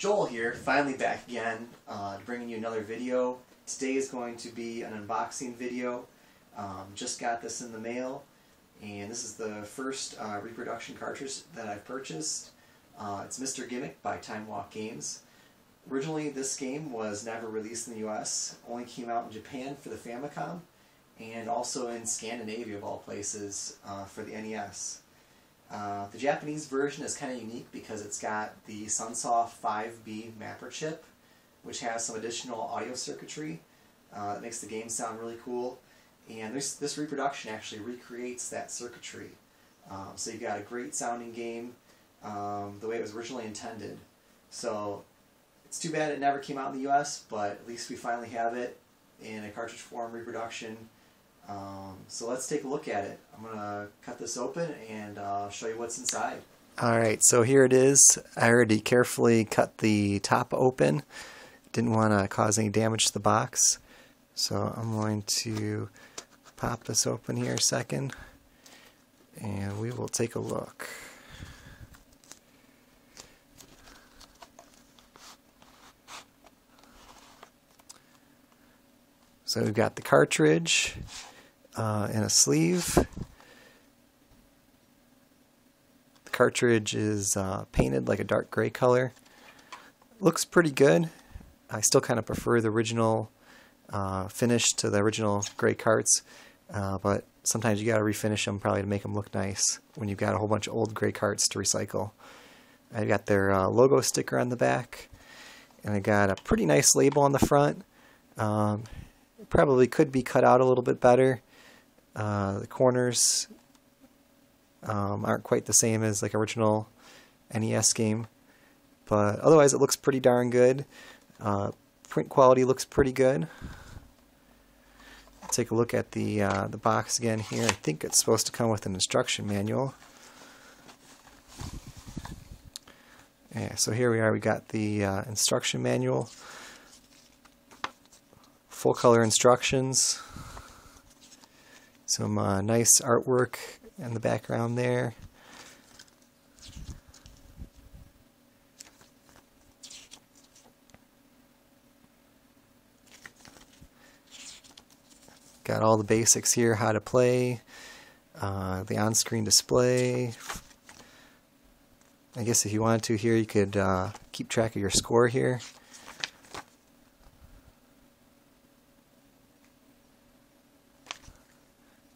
Joel here, finally back again, bringing you another video. Today is going to be an unboxing video. Just got this in the mail, and this is the first reproduction cartridge that I've purchased. It's Mr. Gimmick by Timewalk Games. Originally, this game was never released in the US, only came out in Japan for the Famicom, and also in Scandinavia, of all places, for the NES. The Japanese version is kind of unique because it's got the Sunsoft 5B mapper chip, which has some additional audio circuitry that makes the game sound really cool. And this reproduction actually recreates that circuitry. So you've got a great sounding game the way it was originally intended. So it's too bad it never came out in the US, but at least we finally have it in a cartridge form reproduction. So let's take a look at it. I'm going to cut this open and show you what's inside. Alright, so here it is. I already carefully cut the top open. Didn't want to cause any damage to the box. So I'm going to pop this open here a second and we will take a look. So we've got the cartridge in a sleeve. The cartridge is painted like a dark gray color. Looks pretty good. I still kind of prefer the original finish to the original gray carts, but sometimes you got to refinish them probably to make them look nice when you've got a whole bunch of old gray carts to recycle. I've got their logo sticker on the back, and I got a pretty nice label on the front. It probably could be cut out a little bit better. The corners aren't quite the same as like original NES game, but otherwise it looks pretty darn good. Print quality looks pretty good. Take a look at the box again here. I think it's supposed to come with an instruction manual. Yeah, so here we are. We got the instruction manual, full color instructions, some nice artwork in the background there. Got all the basics here, how to play, the on-screen display. I guess if you wanted to here, you could keep track of your score here.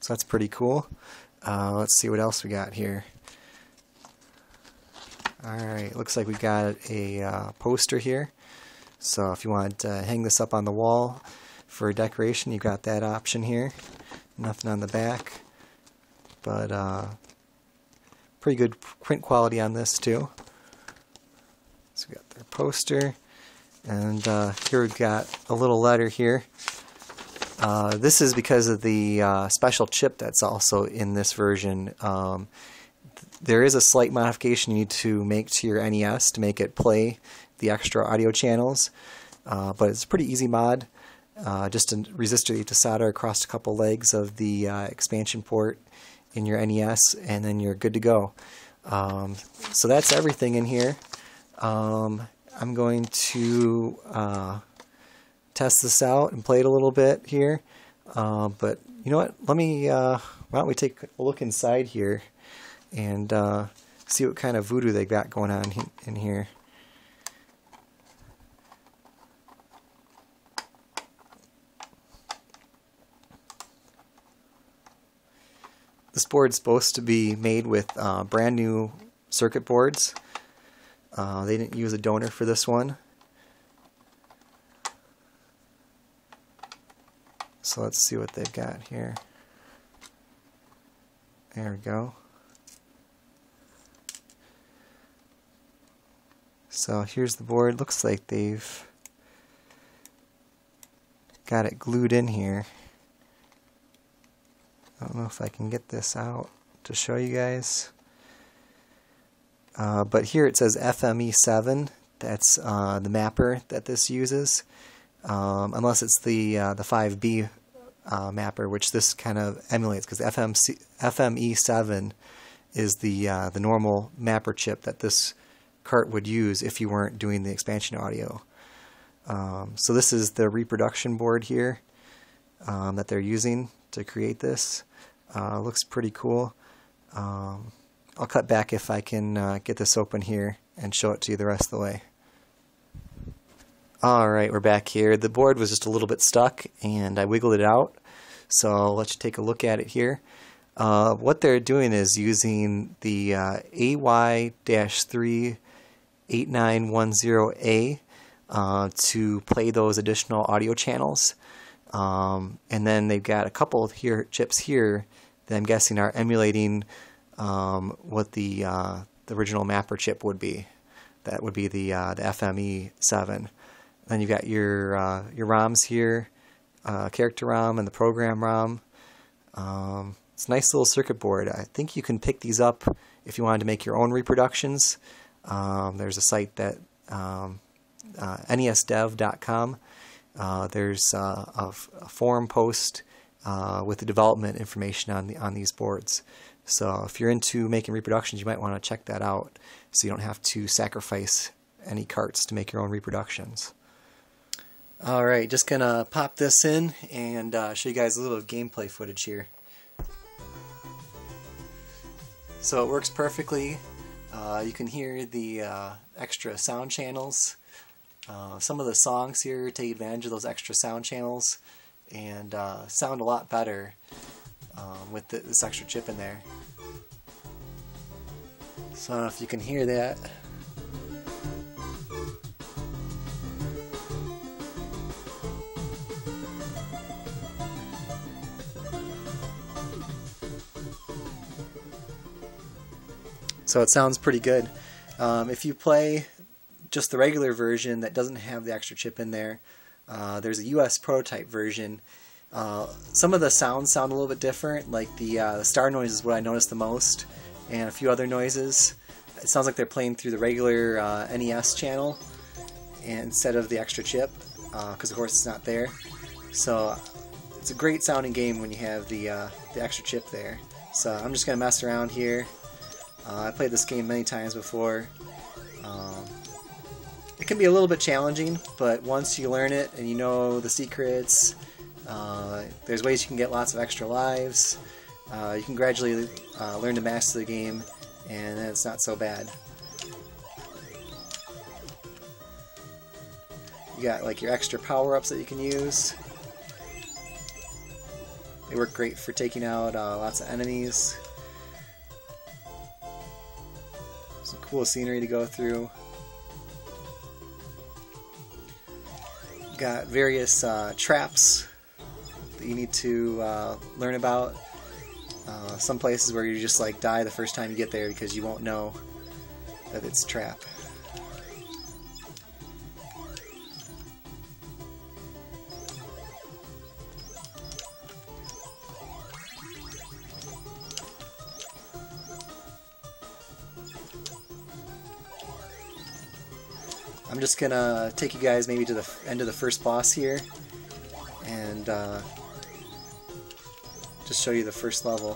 So that's pretty cool. Let's see what else we got here. Alright, looks like we got a poster here. So if you want to hang this up on the wall for decoration, you've got that option here. Nothing on the back, but pretty good print quality on this too. So we got their poster, and here we've got a little letter here. This is because of the special chip that's also in this version. There is a slight modification you need to make to your NES to make it play the extra audio channels, but it's a pretty easy mod. Just a resistor you have to solder across a couple legs of the expansion port in your NES, and then you're good to go. So that's everything in here. I'm going to test this out and play it a little bit here, but you know what, let me why don't we take a look inside here and see what kind of voodoo they got going on in here. This board's supposed to be made with brand new circuit boards. They didn't use a donor for this one. So let's see what they've got here. There we go. So here's the board. Looks like they've got it glued in here. I don't know if I can get this out to show you guys. But here it says FME7. That's the mapper that this uses. Unless it's the 5B mapper, which this kind of emulates, because FME7 is the normal mapper chip that this cart would use if you weren't doing the expansion audio. So this is the reproduction board here that they're using to create this. Looks pretty cool. I'll cut back if I can get this open here and show it to you the rest of the way. Alright, we're back here. The board was just a little bit stuck and I wiggled it out. So I'll let you take a look at it here. What they're doing is using the AY-38910A to play those additional audio channels. And then they've got a couple here chips here that I'm guessing are emulating what the original mapper chip would be. That would be the FME7. Then you've got your ROMs here, character ROM and the program ROM. It's a nice little circuit board. I think you can pick these up if you wanted to make your own reproductions. There's a site that nesdev.com. There's a forum post with the development information on these boards. So if you're into making reproductions, you might want to check that out so you don't have to sacrifice any carts to make your own reproductions. Alright, just gonna pop this in and show you guys a little gameplay footage here. So it works perfectly. You can hear the extra sound channels. Some of the songs here take advantage of those extra sound channels and sound a lot better with this extra chip in there. So I don't know if you can hear that. So it sounds pretty good. If you play just the regular version that doesn't have the extra chip in there, there's a US prototype version. Some of the sounds sound a little bit different, like the star noise is what I noticed the most, and a few other noises. It sounds like they're playing through the regular NES channel instead of the extra chip, because of course it's not there. So it's a great sounding game when you have the extra chip there. So I'm just going to mess around here. I played this game many times before. It can be a little bit challenging, but once you learn it and you know the secrets, there's ways you can get lots of extra lives. You can gradually learn to master the game, and then it's not so bad. You got like your extra power-ups that you can use. They work great for taking out lots of enemies. Some cool scenery to go through. Got various traps that you need to learn about. Some places where you just like die the first time you get there because you won't know that it's a trap. I'm just gonna take you guys maybe to the end of the first boss here and just show you the first level.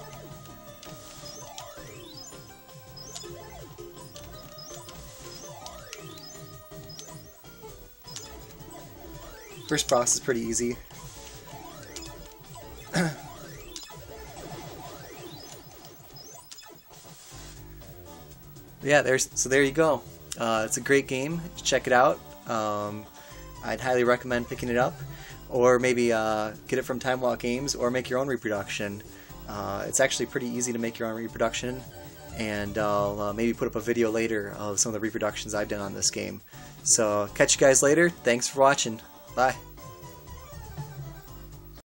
First boss is pretty easy. Yeah, there you go. It's a great game. Check it out. I'd highly recommend picking it up, or maybe get it from Timewalk Games, or make your own reproduction. It's actually pretty easy to make your own reproduction, and I'll maybe put up a video later of some of the reproductions I've done on this game. So catch you guys later. Thanks for watching. Bye.